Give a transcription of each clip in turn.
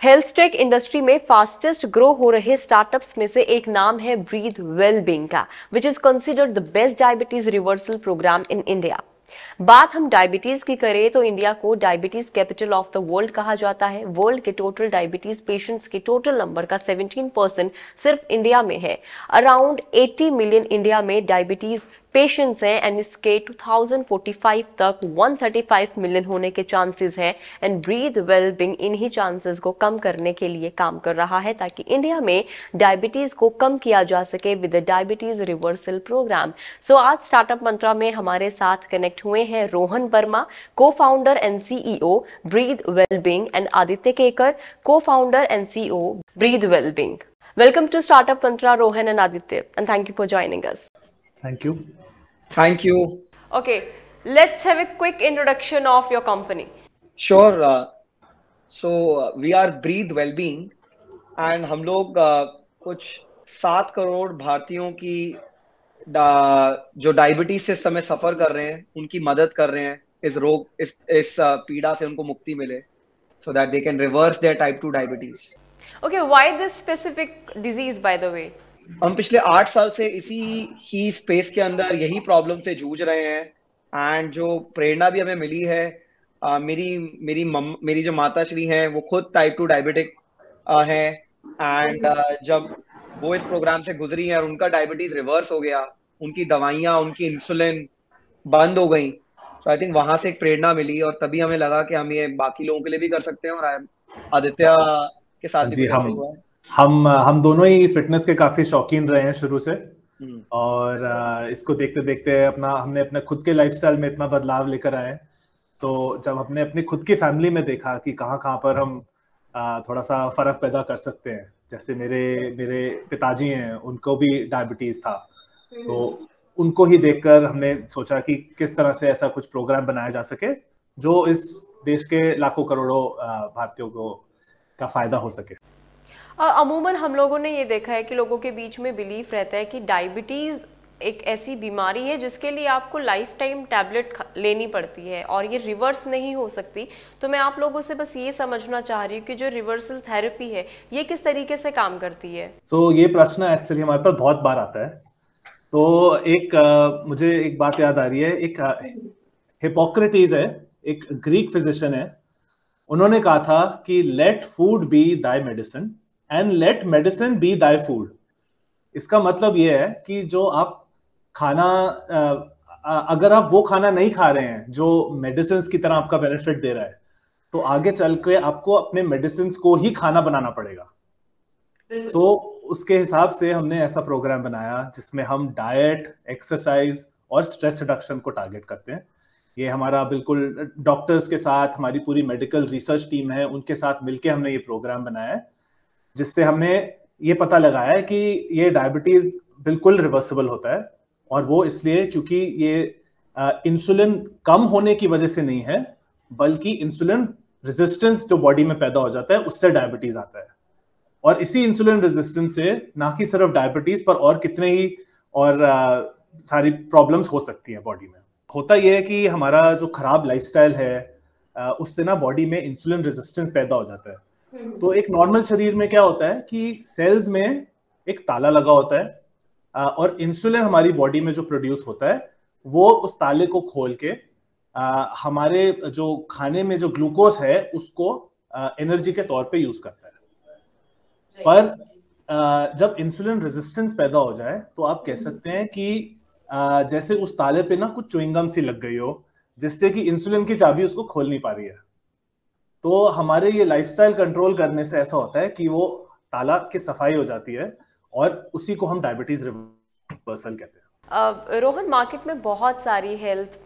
Health tech industry में fastest grow हो रहे स्टार्टअप्स में से एक नाम है ब्रीथ वेलबींग का, which is considered the best diabetes reversal programme in India. बात हम डायबिटीज की करें तो इंडिया को diabetes capital of the world कहा जाता है। वर्ल्ड के टोटल डायबिटीज पेशेंट्स के टोटल नंबर का 17% सिर्फ इंडिया में है। अराउंड 80 मिलियन इंडिया में डायबिटीज पेशेंट्स हैं एंड इसके 2045 तक 135 मिलियन होने के चांसेस हैं। एंड ब्रीथ वेलबींग इन्हीं चांसेस को कम करने के लिए काम कर रहा है ताकि इंडिया में डायबिटीज को कम किया जा सके with the diabetes reversal program. So आज स्टार्टअप मंत्रा में हमारे साथ कनेक्ट हुए हैं Rohan Verma, co founder and CEO breath wellbeing, and Aditya Kekar, co founder and CEO breath wellbeing. Welcome to Startup Mantra, Rohan and Aditya, and thank you for joining us. Thank you. Thank you. Okay, let's have a quick introduction of your company. Sure. We are Breathe Wellbeing and हम लोग कुछ 7 करोड़ भारतीयों की जो diabetes से इस समय सफर कर रहे हैं उनकी मदद कर रहे हैं, इस पीड़ा से उनको मुक्ति मिले, so that they can reverse their type 2 diabetes. Okay, why this specific disease, by the way? हम पिछले 8 साल से इसी ही स्पेस के अंदर यही प्रॉब्लम से जूझ रहे हैं एंड जो प्रेरणा भी हमें मिली है, मेरी जो माता श्री हैं वो खुद टाइप 2 डायबिटिक हैं एंड जब वो इस प्रोग्राम से गुजरी हैं और उनका डायबिटीज रिवर्स हो गया, उनकी दवाइयाँ, उनकी इंसुलिन बंद हो गई, तो आई थिंक वहां से एक प्रेरणा मिली और तभी हमें लगा कि हम ये बाकी लोगों के लिए भी कर सकते हैं। और आदित्य के साथ भी ऐसे हुआ है। हम दोनों ही फिटनेस के काफी शौकीन रहे हैं शुरू से, और इसको देखते देखते हमने अपने खुद के लाइफस्टाइल में इतना बदलाव लेकर आए। तो जब हमने अपनी खुद की फैमिली में देखा कि कहाँ पर हम थोड़ा सा फर्क पैदा कर सकते हैं, जैसे मेरे पिताजी हैं, उनको भी डायबिटीज था, तो उनको ही देखकर हमने सोचा कि किस तरह से ऐसा कुछ प्रोग्राम बनाया जा सके जो इस देश के लाखों करोड़ों भारतीयों को का फायदा हो सके। अमूमन हम लोगों ने ये देखा है कि लोगों के बीच में बिलीफ रहता है कि डायबिटीज एक ऐसी बीमारी है जिसके लिए आपको लाइफ टाइम टैबलेट लेनी पड़ती है और ये रिवर्स नहीं हो सकती। तो मैं आप लोगों से बस ये समझना चाह रही हूँ कि जो रिवर्सल थेरेपी है ये किस तरीके से काम करती है। ये प्रश्न एक्चुअली हमारे पास बहुत बार आता है। तो मुझे एक बात याद आ रही है। एक हिपोक्रेटिस है, एक ग्रीक फिजिशियन है, उन्होंने कहा था कि let food be thy medicine and let medicine be thy food. इसका मतलब ये है कि जो आप खाना, अगर आप वो खाना नहीं खा रहे हैं जो मेडिसिन की तरह आपका बेनिफिट दे रहा है, तो आगे चल के आपको अपने मेडिसिन को ही खाना बनाना पड़ेगा। उसके हिसाब से हमने ऐसा प्रोग्राम बनाया जिसमें हम डाइट, एक्सरसाइज और स्ट्रेस रिडक्शन को टारगेट करते हैं। ये हमारा बिल्कुल डॉक्टर्स के साथ, हमारी पूरी मेडिकल रिसर्च टीम है, उनके साथ मिलके हमने ये प्रोग्राम बनाया है, जिससे हमने ये पता लगाया है कि ये डायबिटीज बिल्कुल रिवर्सिबल होता है। और वो इसलिए क्योंकि ये इंसुलिन कम होने की वजह से नहीं है, बल्कि इंसुलिन रेजिस्टेंस जो बॉडी में पैदा हो जाता है उससे डायबिटीज आता है। और इसी इंसुलिन रेजिस्टेंस से ना कि सिर्फ डायबिटीज पर और कितने ही और सारी प्रॉब्लम्स हो सकती हैं बॉडी में। होता यह है कि हमारा जो खराब लाइफस्टाइल है उससे ना बॉडी में इंसुलिन रेजिस्टेंस पैदा हो जाता है। तो एक नॉर्मल शरीर में क्या होता है कि सेल्स में एक ताला लगा होता है और इंसुलिन हमारी बॉडी में जो प्रोड्यूस होता है वो उस ताले को खोल के हमारे जो खाने में जो ग्लूकोज है उसको एनर्जी के तौर पे यूज करता है। पर जब इंसुलिन रेजिस्टेंस पैदा हो जाए तो आप कह सकते हैं कि जैसे उस ताले पे ना कुछ च्युइंगम सी लग गई हो, जिससे कि इंसुलिन की चाबी उसको खोल नहीं पा रही है। तो हमारे ये लाइफस्टाइल कंट्रोल करने से ऐसा होता है कि वो ताला की सफाई हो जाती है और उसी को हम डायबिटीज रिवर्सल कहते हैं। रोहन, मार्केट में बहुत सारी हेल्थ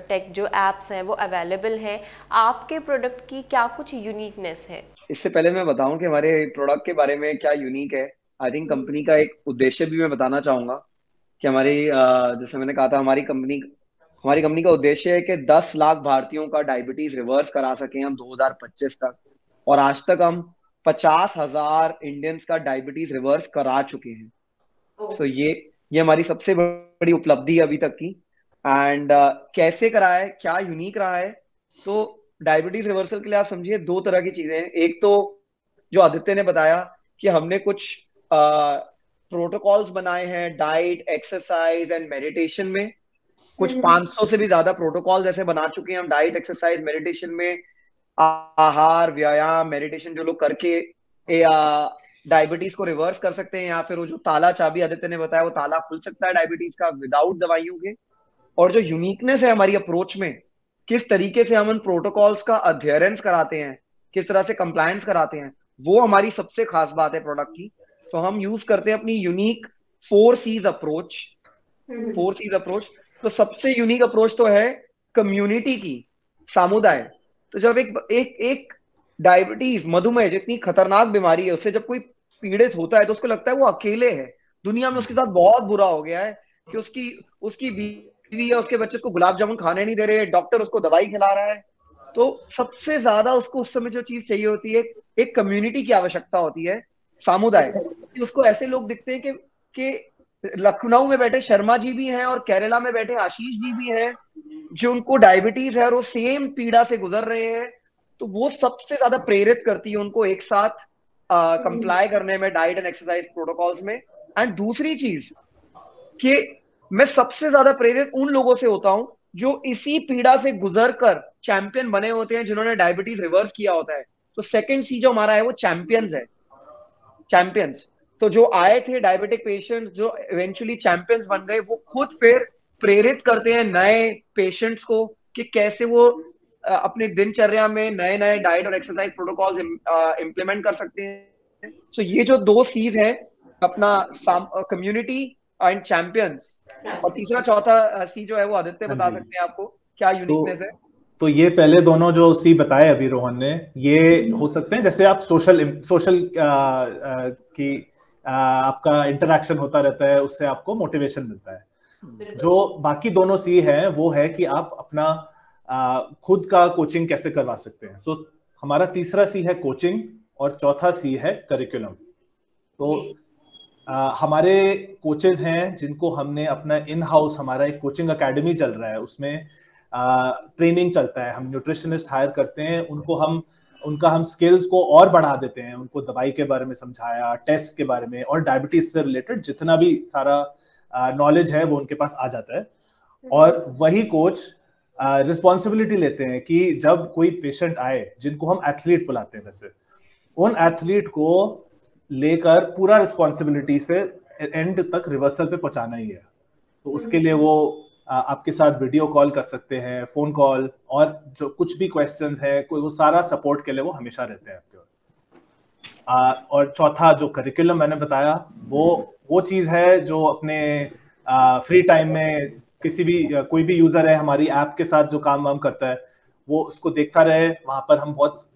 टेक जो एप्स हैं वो अवेलेबल हैं, आपके प्रोडक्ट की क्या कुछ यूनिकनेस है? इससे पहले मैं बताऊं कि हमारे प्रोडक्ट के बारे में क्या यूनिक है, आई थिंक कंपनी का एक उद्देश्य भी मैं बताना चाहूंगा कि जैसे मैंने कहा था, हमारी कंपनी का उद्देश्य है कि 10 लाख भारतीयों का डायबिटीज रिवर्स करा सकें हम 2025 तक। और आज तक हम 50,000 इंडियंस का डायबिटीज रिवर्स करा चुके हैं। तो ये हमारी सबसे बड़ी उपलब्धि है अभी तक की। एंड कैसे करा है, क्या यूनिक रहा है, तो डायबिटीज रिवर्सल के लिए आप समझिए दो तरह की चीजें हैं। एक तो जो आदित्य ने बताया कि हमने कुछ प्रोटोकॉल्स बनाए हैं डाइट, एक्सरसाइज एंड मेडिटेशन में। कुछ 500 से भी ज्यादा प्रोटोकॉल जैसे बना चुके हैं हम डाइट, एक्सरसाइज, मेडिटेशन में। आहार, व्यायाम, मेडिटेशन जो लोग करके डायबिटीज को रिवर्स कर सकते हैं, या फिर वो जो ताला चाबी आदित्य ने बताया वो ताला खुल सकता है डायबिटीज का विदाउट दवाइयों के। और जो यूनिकनेस है हमारी अप्रोच में, किस तरीके से हम उन प्रोटोकॉल्स का अध्ययन कराते हैं, किस तरह से कंप्लायंस कराते हैं, वो हमारी सबसे खास बात है प्रोडक्ट की। तो हम यूज करते हैं अपनी unique 4Cs approach. 4Cs approach, तो सबसे यूनिक अप्रोच तो है कम्युनिटी की, समुदाय। तो जब एक डायबिटीज, मधुमेह जितनी खतरनाक बीमारी है, उससे जब कोई पीड़ित होता है तो उसको लगता है वो अकेले है दुनिया में, उसके साथ बहुत बुरा हो गया है कि उसकी बीवी या उसके बच्चे को गुलाब जामुन खाने नहीं दे रहे, डॉक्टर उसको दवाई खिला रहा है। तो सबसे ज्यादा उसको उस समय जो चीज चाहिए होती है, एक कम्युनिटी की आवश्यकता होती है, समुदाय। कि उसको ऐसे लोग दिखते हैं कि लखनऊ में बैठे शर्मा जी भी हैं और केरला में बैठे आशीष जी भी हैं, जो उनको डायबिटीज है और वो सेम पीड़ा से गुजर रहे हैं। तो वो सबसे ज्यादा प्रेरित करती है उनको एक साथ कंप्लाई करने में डाइट एंड एक्सरसाइज प्रोटोकॉल्स में। एंड दूसरी चीज कि मैं सबसे ज्यादा प्रेरित उन लोगों से होता हूं जो इसी पीड़ा से गुजर कर चैंपियन बने होते हैं, जिन्होंने डायबिटीज रिवर्स किया होता है। तो सेकंड सी जो हमारा है वो चैंपियंस है, चैंपियंस। तो जो आए थे डायबिटिक पेशेंट्स, जो इवेंचुअली चैंपियंस बन गए, वो खुद फिर प्रेरित करते हैं नए पेशेंट्स को कि कैसे वो अपने दिनचर्या में नए नए डाइट और एक्सरसाइज प्रोटोकॉल्स इंप्लीमेंट कर सकते हैं। तो ये जो दो सीज है अपना, कम्युनिटी एंड चैंपियंस, और तीसरा चौथा सी जो है वो आदित्य बता सकते हैं आपको क्या यूनिकनेस है। तो ये पहले दोनों जो सी बताए अभी रोहन ने, ये हो सकते हैं जैसे आप सोशल की आपका इंटरेक्शन होता रहता है, उससे आपको मोटिवेशन मिलता है। जो बाकी दोनों सी है वो है कि आप अपना खुद का कोचिंग कैसे करवा सकते हैं। तो हमारा तीसरा सी है कोचिंग और चौथा सी है करिकुलम। तो हमारे कोचेज हैं जिनको हमने अपना इन हाउस, हमारा एक कोचिंग एकेडमी चल रहा है, उसमें ट्रेनिंग चलता है। हम न्यूट्रिशनिस्ट हायर करते हैं, उनका हम स्किल्स को और बढ़ा देते हैं। उनको दवाई के बारे में समझाया, टेस्ट के बारे में, और डायबिटीज से रिलेटेड जितना भी सारा नॉलेज है वो उनके पास आ जाता है। और वही कोच रिस्पॉन्सिबिलिटी लेते हैं कि जब कोई पेशेंट आए, जिनको हम एथलीट बुलाते हैं वैसे, उन एथलीट को लेकर पूरा रिस्पॉन्सिबिलिटी से एंड तक रिवर्सल पे पहुंचाना ही है। तो उसके लिए वो आपके साथ वीडियो कॉल कर सकते हैं, फोन कॉल, और जो कुछ भी क्वेश्चंस है कोई, वो सारा सपोर्ट के लिए वो हमेशा रहते हैं आपके। और चौथा जो करिकुलम मैंने बताया, वो चीज है जो अपने फ्री टाइम में किसी भी कोई भी यूजर है हमारी ऐप के साथ जो काम वाम करता है, वो उसको देखता रहे। वहां पर हम बहुत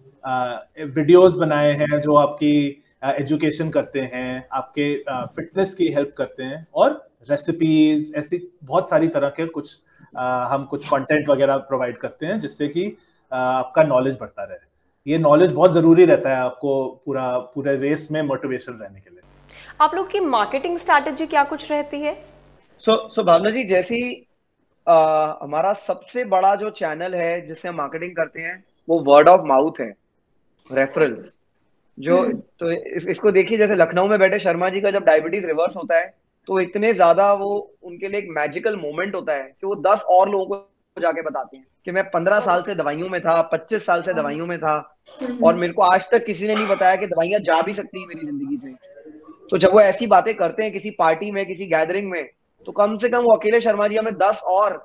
वीडियोस बनाए हैं जो आपकी एजुकेशन करते हैं, आपके फिटनेस की हेल्प करते हैं, और रेसिपीज, ऐसी बहुत सारी तरह के हम कुछ कंटेंट वगैरह प्रोवाइड करते हैं, जिससे कि आपका नॉलेज बढ़ता रहे। ये नॉलेज बहुत जरूरी रहता है आपको पूरे रेस में मोटिवेशन रहने के लिए। आप लोग की मार्केटिंग स्ट्रैटेजी क्या कुछ रहती है? सो भावना जी, जैसी हमारा सबसे बड़ा जो चैनल है जिससे हम मार्केटिंग करते हैं वो वर्ड ऑफ माउथ है, रेफरल्स। जो तो इसको देखिए, जैसे लखनऊ में बैठे शर्मा जी का जब डायबिटीज रिवर्स होता है तो इतने ज्यादा वो उनके लिए एक मैजिकल मोमेंट होता है कि वो 10 और लोगों को जाके बताते हैं कि मैं 15 साल से दवाइयों में था, 25 साल से दवाइयों में था, और मेरे को आज तक किसी ने नहीं बताया कि दवाइयां जा भी सकती है मेरी जिंदगी से। तो जब वो ऐसी बातें करते हैं किसी पार्टी में, किसी गैदरिंग में, तो कम से कम वो अकेले शर्मा जी हमें 10 और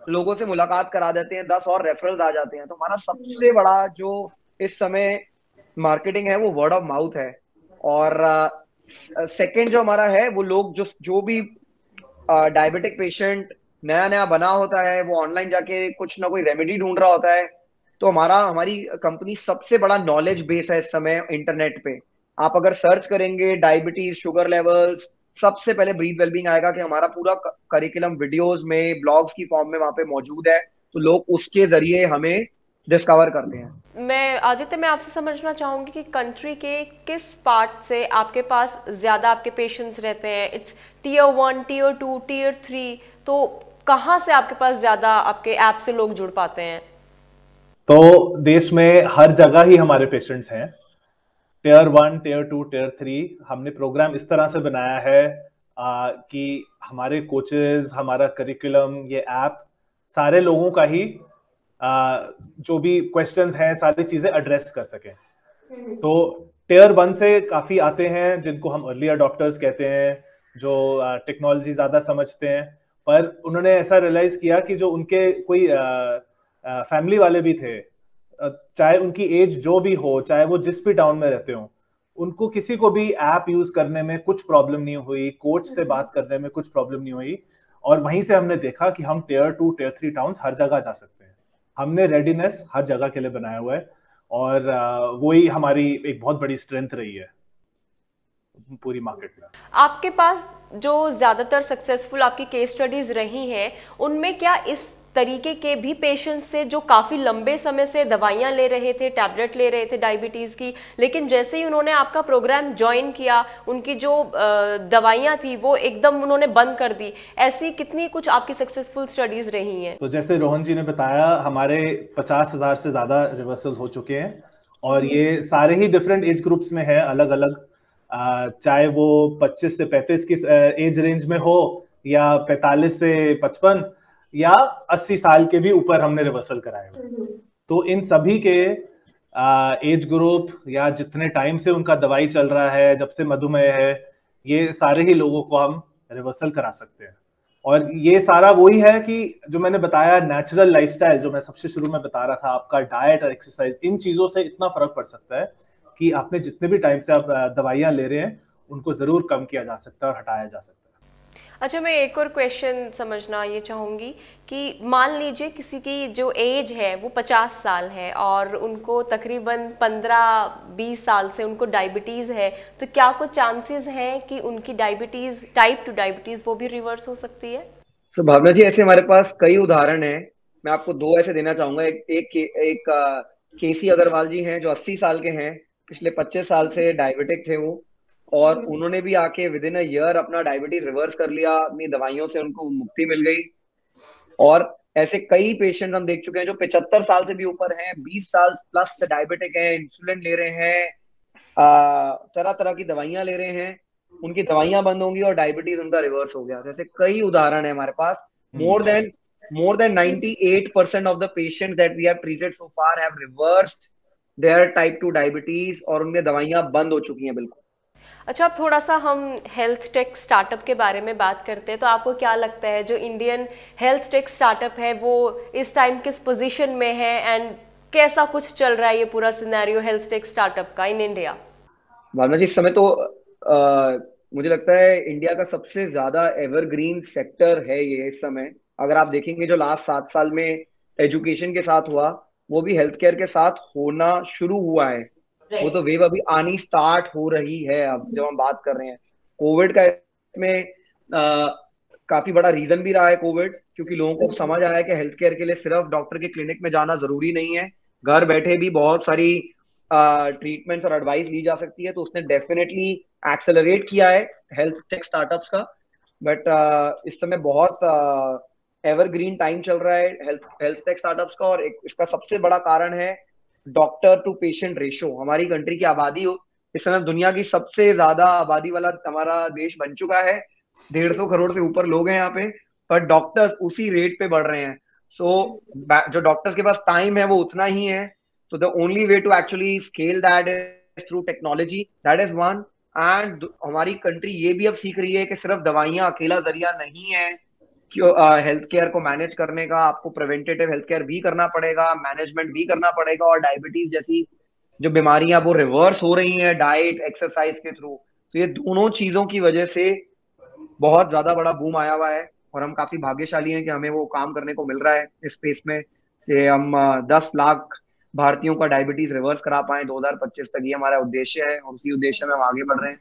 लोगों से मुलाकात करा देते हैं, 10 और रेफरल्स आ जाते हैं। तो हमारा सबसे बड़ा जो इस समय मार्केटिंग है वो वर्ड ऑफ माउथ है। और सेकंड जो हमारा है, वो लोग जो भी डायबिटिक पेशेंट नया नया बना होता है, वो ऑनलाइन जाके कुछ ना कोई रेमेडी ढूंढ रहा होता है, तो हमारी कंपनी सबसे बड़ा नॉलेज बेस है इस समय इंटरनेट पे। आप अगर सर्च करेंगे डायबिटीज, शुगर लेवल्स, सबसे पहले ब्रीथ वेलबींग आएगा कि हमारा पूरा करिकुलम वीडियोस में, ब्लॉग्स की फॉर्म में वहां पे मौजूद है। तो लोग उसके जरिए हमें डिस्कवर करते हैं। मैं आपसे समझना चाहूंगी कि कंट्री के किस पार्ट से आपके पास ज्यादा आपके पेशेंट्स रहते हैं? इट्स Tier 1, Tier 2, Tier 3, तो कहाँ से आपके पास ज्यादा आपके ऐप से लोग जुड़ पाते हैं? तो देश में हर जगह ही हमारे पेशेंट्स हैं, टियर 1, टियर 2, टियर 3। हमने प्रोग्राम इस तरह से बनाया है कि हमारे कोचेस, हमारा करिकुलम, ये ऐप सारे लोगों का ही जो भी क्वेश्चंस हैं सारी चीजें एड्रेस कर सकें। तो टियर 1 से काफी आते हैं जिनको हम अर्ली अडॉप्टर्स कहते हैं, जो टेक्नोलॉजी ज्यादा समझते हैं, पर उन्होंने ऐसा रियलाइज किया कि जो उनके कोई फैमिली वाले भी थे, चाहे उनकी एज जो भी हो, चाहे वो जिस भी टाउन में रहते हो, उनको किसी को भी ऐप यूज करने में कुछ प्रॉब्लम नहीं हुई, कोच से बात करने में कुछ प्रॉब्लम नहीं हुई। और वहीं से हमने देखा कि हम टियर 2, टियर 3 टाउन्स हर जगह जा सकते हैं। हमने रेडीनेस हर जगह के लिए बनाया हुआ है, और वही हमारी एक बहुत बड़ी स्ट्रेंथ रही है पूरी मार्केट में। आपके पास जो ज्यादातर सक्सेसफुल आपकी केस स्टडीज रही हैं, उनमें क्या इस तरीके के भी पेशेंट्स से जो काफी लंबे समय से दवाइयां ले रहे थे, टैबलेट ले रहे थे डायबिटीज की, लेकिन जैसे ही उन्होंने आपका प्रोग्राम ज्वाइन किया, उनकी जो दवाइयां थी वो एकदम उन्होंने बंद कर दी, ऐसी कितनी कुछ आपकी सक्सेसफुल स्टडीज रही हैं? तो जैसे रोहन जी ने बताया, हमारे 50,000 से ज्यादा रिवर्सल हो चुके हैं, और ये सारे ही डिफरेंट एज ग्रुप्स में है, अलग अलग। चाहे वो 25 से 35 की एज रेंज में हो, या 45 से 55, या 80 साल के भी ऊपर हमने रिवर्सल कराए हुए। तो इन सभी के एज ग्रुप या जितने टाइम से उनका दवाई चल रहा है, जब से मधुमेह है, ये सारे ही लोगों को हम रिवर्सल करा सकते हैं। और ये सारा वही है कि जो मैंने बताया, नेचुरल लाइफस्टाइल, जो मैं सबसे शुरू में बता रहा था, आपका डाइट और एक्सरसाइज, इन चीजों से इतना फर्क पड़ सकता है कि आपने जितने भी टाइम से आप दवाइयां ले रहे हैं उनको जरूर कम किया जा सकता है और हटाया जा सकता है। अच्छा, मैं एक और क्वेश्चन समझना ये चाहूँगी कि मान लीजिए किसी की जो एज है वो 50 साल है और उनको तकरीबन 15-20 साल से उनको डायबिटीज़ है, तो क्या कुछ चांसेस हैं कि उनकी डायबिटीज़, टाइप 2 डायबिटीज़, वो भी रिवर्स हो सकती है? तो भावना जी, ऐसे हमारे पास कई उदाहरण हैं। मैं आपको दो ऐसे देना चाहूंगा। एक केसी अग्रवाल जी हैं जो 80 साल के हैं, पिछले 25 साल से डायबिटिक थे वो, और उन्होंने भी आके विद इन अ ईयर अपना डायबिटीज रिवर्स कर लिया, अपनी दवाइयों से उनको मुक्ति मिल गई। और ऐसे कई पेशेंट हम देख चुके हैं जो 75 साल से भी ऊपर हैं, 20 साल प्लस से डायबिटिक हैं, इंसुलिन ले रहे हैं, तरह तरह की दवाइयां ले रहे हैं, उनकी दवाइयां बंद होंगी और डायबिटीज उनका रिवर्स हो गया। जैसे कई उदाहरण है हमारे पास। more than 98% of the patients that we have treated so far have reversed their type 2 diabetes, और उनमें दवाइयां बंद हो चुकी हैं बिल्कुल। अच्छा, अब थोड़ा सा हम हेल्थ टेक स्टार्टअप के बारे में बात करते हैं। तो आपको क्या लगता है जो इंडियन हेल्थ टेक स्टार्टअप है वो इस टाइम किस पोजीशन में है, एंड कैसा कुछ चल रहा है ये पूरा सिनेरियो हेल्थ टेक स्टार्टअप का इन इंडिया? भावना जी, इस समय तो मुझे लगता है इंडिया का सबसे ज्यादा एवरग्रीन सेक्टर है ये इस समय। अगर आप देखेंगे जो लास्ट 7 साल में एजुकेशन के साथ हुआ, वो भी हेल्थ केयर के साथ होना शुरू हुआ है। वो तो वेव अभी आनी स्टार्ट हो रही है। अब जब हम बात कर रहे हैं कोविड का, इसमें काफी बड़ा रीजन भी रहा है कोविड, क्योंकि लोगों को समझ आया है कि हेल्थ केयर के लिए सिर्फ डॉक्टर के क्लिनिक में जाना जरूरी नहीं है, घर बैठे भी बहुत सारी ट्रीटमेंट्स और एडवाइस ली जा सकती है। तो उसने डेफिनेटली एक्सेलरेट किया है हेल्थ टेक स्टार्टअप्स का। बट इस समय बहुत एवरग्रीन टाइम चल रहा है हेल्थ टेक स्टार्टअप्स का, और इसका सबसे बड़ा कारण है डॉक्टर टू पेशेंट रेशो। हमारी कंट्री की आबादी इस समय दुनिया की सबसे ज्यादा आबादी वाला हमारा देश बन चुका है। 150 करोड़ से ऊपर लोग हैं यहाँ पे, पर डॉक्टर्स उसी रेट पे बढ़ रहे हैं। सो जो डॉक्टर्स के पास टाइम है वो उतना ही है। So the only way to actually scale that is through technology. That is one. And हमारी कंट्री ये भी अब सीख रही है कि सिर्फ दवाइयां अकेला जरिया नहीं है हेल्थ केयर को मैनेज करने का। आपको प्रिवेंटेटिव हेल्थ केयर भी करना पड़ेगा, मैनेजमेंट भी करना पड़ेगा, और डायबिटीज जैसी जो बीमारियां वो रिवर्स हो रही हैं डाइट एक्सरसाइज के थ्रू। तो ये दोनों चीजों की वजह से बहुत ज्यादा बड़ा बूम आया हुआ है, और हम काफी भाग्यशाली हैं कि हमें वो काम करने को मिल रहा है इस स्पेस में, कि हम 10 लाख भारतीयों का डायबिटीज रिवर्स करा पाए 2025 तक। ये हमारा उद्देश्य है, और उसी उद्देश्य में हम आगे बढ़ रहे हैं।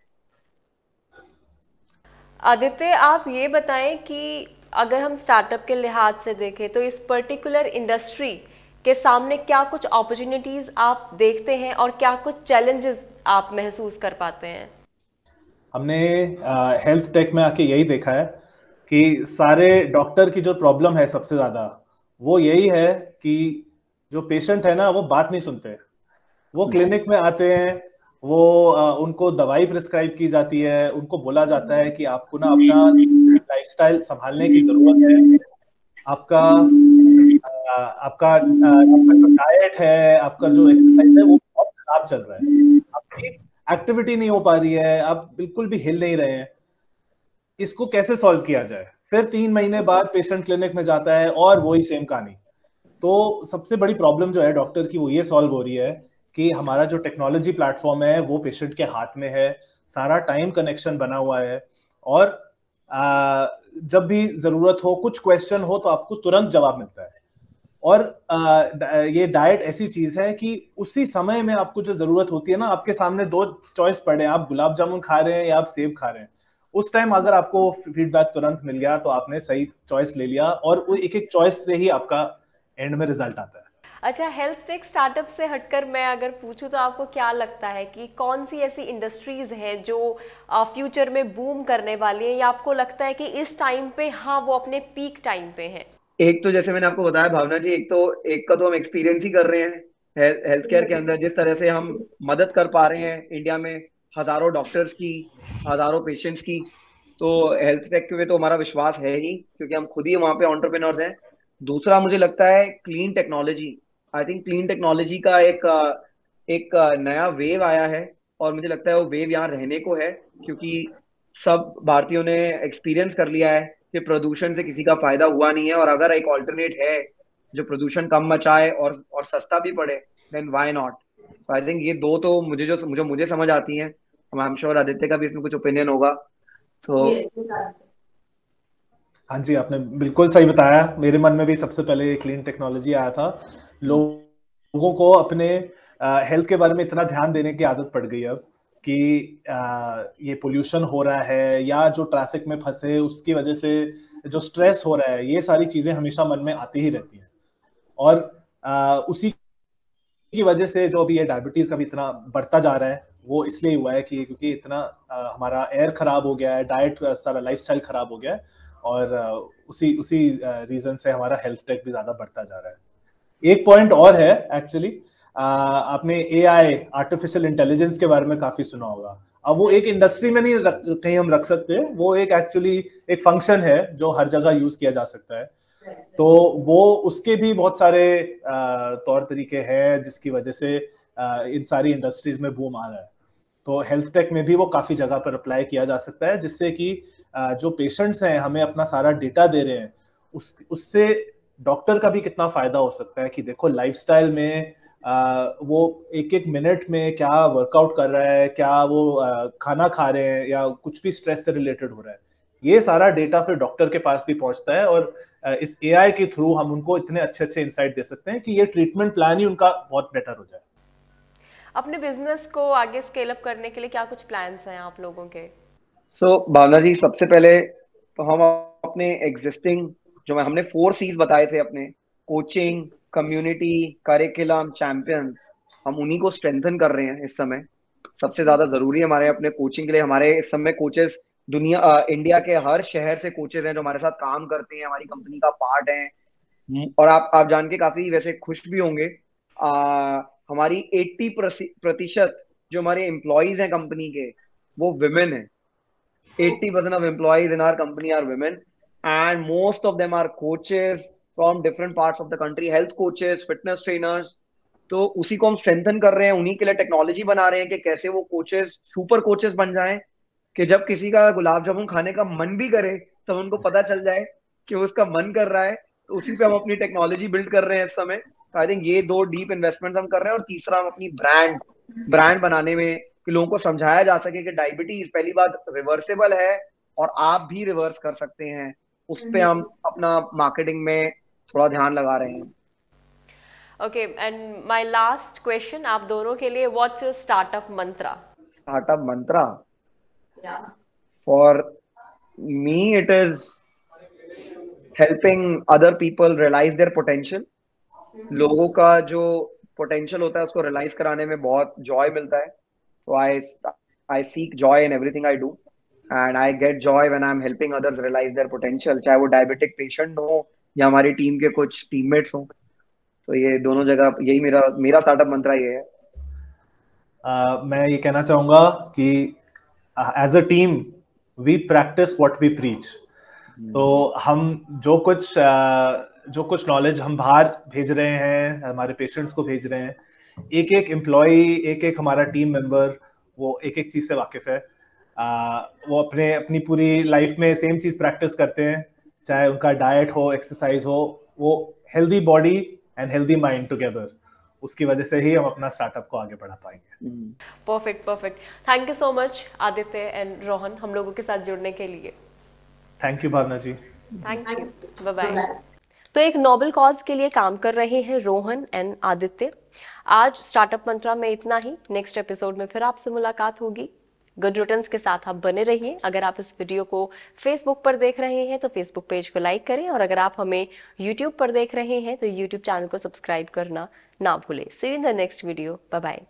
आदित्य, आप ये बताएं कि अगर हम स्टार्टअप के लिहाज से देखें तो इस पर्टिकुलर इंडस्ट्री के सामने क्या कुछ अपॉर्चुनिटीज आप देखते हैं और क्या कुछ चैलेंजेस आप महसूस कर पाते हैं? हमने हेल्थ टेक में आके यही देखा है कि सारे डॉक्टर की जो प्रॉब्लम है सबसे ज्यादा वो यही है कि जो पेशेंट है ना वो बात नहीं सुनते, वो क्लिनिक में आते हैं, वो उनको दवाई प्रिस्क्राइब की जाती है, उनको बोला जाता है कि आपको ना अपना लाइफस्टाइल संभालने की जरूरत है, आपका आपका जो डाइट है, आपका जो एक्सरसाइज है वो बहुत खराब चल रहा है, आपकी एक्टिविटी नहीं हो पा रही है, आप बिल्कुल भी हिल नहीं रहे हैं, इसको कैसे सॉल्व किया जाए। फिर 3 महीने बाद पेशेंट क्लिनिक में जाता है और वही सेम कहानी। तो सबसे बड़ी प्रॉब्लम जो है डॉक्टर की वो ये सॉल्व हो रही है कि हमारा जो टेक्नोलॉजी प्लेटफॉर्म है वो पेशेंट के हाथ में है, सारा टाइम कनेक्शन बना हुआ है, और जब भी जरूरत हो, कुछ क्वेश्चन हो तो आपको तुरंत जवाब मिलता है। और ये डाइट ऐसी चीज है कि उसी समय में आपको जो जरूरत होती है ना, आपके सामने 2 चॉइस पड़े हैं, आप गुलाब जामुन खा रहे हैं या आप सेब खा रहे हैं, उस टाइम अगर आपको फीडबैक तुरंत मिल गया तो आपने सही चॉइस ले लिया, और वो एक एक चॉइस से ही आपका एंड में रिजल्ट आता है। अच्छा, हेल्थ टेक स्टार्टअप से हटकर मैं अगर पूछूं तो आपको क्या लगता है कि कौन सी ऐसी इंडस्ट्रीज हैं जो फ्यूचर में बूम करने वाली है, या आपको लगता है कि इस टाइम पे हाँ वो अपने पीक टाइम पे हैं? एक तो जैसे मैंने आपको बताया भावना जी, एक का तो हम एक्सपीरियंस ही कर रहे हैं हेल्थ केयर के अंदर, जिस तरह से हम मदद कर पा रहे हैं इंडिया में हजारों डॉक्टर्स की, हजारों पेशेंट्स की। तो हेल्थ टेक में तो हमारा विश्वास है ही, क्योंकि हम खुद ही वहाँ पे एंटरप्रेन्योर्स हैं। दूसरा मुझे लगता है clean technology. I think clean technology का एक नया वेव आया है, और मुझे लगता है वो वेव यहाँ रहने को है, क्योंकि सब भारतीयों ने एक्सपीरियंस कर लिया है कि प्रदूषण से किसी का फायदा हुआ नहीं है, और अगर एक ऑल्टरनेट है जो प्रदूषण कम मचाए और सस्ता भी पड़े, then why not. I think ये दो तो मुझे समझ आती हैं। आई एम श्योर आदित्य का भी इसमें कुछ ओपिनियन होगा। तो हाँ जी, आपने बिल्कुल सही बताया, मेरे मन में भी सबसे पहले क्लीन टेक्नोलॉजी आया था। लोगों को अपने हेल्थ के बारे में इतना ध्यान देने की आदत पड़ गई है अब कि ये पोल्यूशन हो रहा है या जो ट्रैफिक में फंसे उसकी वजह से जो स्ट्रेस हो रहा है, ये सारी चीजें हमेशा मन में आती ही रहती हैं। और उसी की वजह से जो अभी ये डायबिटीज का भी इतना बढ़ता जा रहा है, वो इसलिए हुआ है कि क्योंकि इतना हमारा एयर खराब हो गया है, डाइट सारा लाइफस्टाइल खराब हो गया है, और उसी उसी रीजन से हमारा हेल्थ टेक भी ज्यादा बढ़ता जा रहा है। एक पॉइंट और है एक्चुअली, आपने एआई, आर्टिफिशियल इंटेलिजेंस के बारे में काफी सुना होगा। अब वो एक इंडस्ट्री में नहीं कहीं हम रख सकते, वो एक एक्चुअली एक फंक्शन है जो हर जगह यूज किया जा सकता है। तो वो उसके भी बहुत सारे तौर तरीके हैं जिसकी वजह से इन सारी इंडस्ट्रीज में बूम आ रहा है। तो हेल्थ टेक में भी वो काफी जगह पर अप्लाई किया जा सकता है, जिससे कि जो पेशेंट्स हैं हमें अपना सारा डेटा दे रहे हैं, उससे डॉक्टर का भी कितना फायदा हो सकता है कि देखो लाइफस्टाइल में वो एक एक मिनट में क्या वर्कआउट कर रहा है, क्या वो खाना खा रहे हैं, या कुछ भी स्ट्रेस से रिलेटेड हो रहा है, ये सारा डेटा फिर डॉक्टर के पास भी पहुंचता है, और इस एआई के थ्रू हम उनको इतने अच्छे अच्छे इंसाइट दे सकते हैं कि ये ट्रीटमेंट प्लान ही उनका बहुत बेटर हो जाए। अपने बिजनेस को आगे स्केल अप करने के लिए क्या कुछ प्लान्स हैं आप लोगों के? भावना जी, सबसे पहले तो हम अपने एग्जिस्टिंग जो हमने 4 C's बताए थे अपने, कोचिंग, कम्युनिटी, करिकुलम, चैंपियंस, हम उन्हीं को स्ट्रेंथन कर रहे हैं इस समय। सबसे ज्यादा जरूरी है हमारे अपने कोचिंग के लिए। हमारे इस समय कोचेस इंडिया के हर शहर से कोचेस हैं जो हमारे साथ काम करते हैं, हमारी कंपनी का पार्ट हैं। और आप जान के काफी वैसे खुश भी होंगे, हमारी 80% जो हमारे एम्प्लॉयज हैं कंपनी के, वो विमेन है। 80% of employees in our company are women, and most of them are coaches from different parts of the country, health coaches, fitness trainers। तो उसी को हम स्ट्रेंथन कर रहे हैं, उन्हीं के लिए टेक्नोलॉजी बना रहे हैं कि कैसे वो कोचेस सुपर कोचेस बन जाएं, कि जब किसी का गुलाब जामुन खाने का मन भी करे तो उनको पता चल जाए कि उसका मन कर रहा है। तो उसी पे हम अपनी टेक्नोलॉजी बिल्ड कर रहे हैं इस समय। आई थिंक ये 2 डीप इन्वेस्टमेंट हम कर रहे हैं। और तीसरा, हम अपनी ब्रांड बनाने में, कि लोगों को समझाया जा सके कि डायबिटीज पहली बात रिवर्सेबल है और आप भी रिवर्स कर सकते हैं, उस पे हम अपना मार्केटिंग में थोड़ा ध्यान लगा रहे हैं। Okay, and my last question आप दोनों के लिए, what's your startup mantra? Startup mantra for me, it is helping other people realise their potential. लोगों का जो पोटेंशियल होता है उसको रियलाइज कराने में बहुत जॉय मिलता है। So I seek joy in everything I do, and I get joy when I'm helping others realize their potential, चाहे वो डायबिटिक पेशेंट हो या हमारी टीम के कुछ टीममेट्स हो। तो ये दोनों जगह, यही मेरा मेरा स्टार्टअप मंत्रा ये है। मैं ये कहना चाहूंगा कि as a team we practise what we preach. तो हम जो कुछ नॉलेज हम बाहर भेज रहे हैं, हमारे पेशेंट्स को भेज रहे हैं, एक एक एम्प्लॉय, एक एक हमारा टीम मेंबर वो एक एक चीज से वाकिफ है। वो अपनी पूरी लाइफ में सेम चीज प्रैक्टिस करते हैं, चाहे उनका डाइट हो, एक्सरसाइज हो, वो healthy body and healthy mind together, उसकी वजह से ही हम अपना स्टार्टअप को आगे बढ़ा पाएंगे। Perfect perfect. Thank you so much Aditya and Rohan हम लोगों के साथ जुड़ने के लिए। Thank you Bhavna ji. Thank you, bye bye. तो एक नोबल कॉज के लिए काम कर रहे हैं रोहन एंड आदित्य। आज स्टार्टअप मंत्रा में इतना ही। नेक्स्ट एपिसोड में फिर आपसे मुलाकात होगी। गुड रिटर्न्स के साथ आप बने रहिए। अगर आप इस वीडियो को फेसबुक पर देख रहे हैं तो फेसबुक पेज को लाइक करें, और अगर आप हमें यूट्यूब पर देख रहे हैं तो यूट्यूब चैनल को सब्सक्राइब करना ना भूलें। See you in the next video. Bye bye.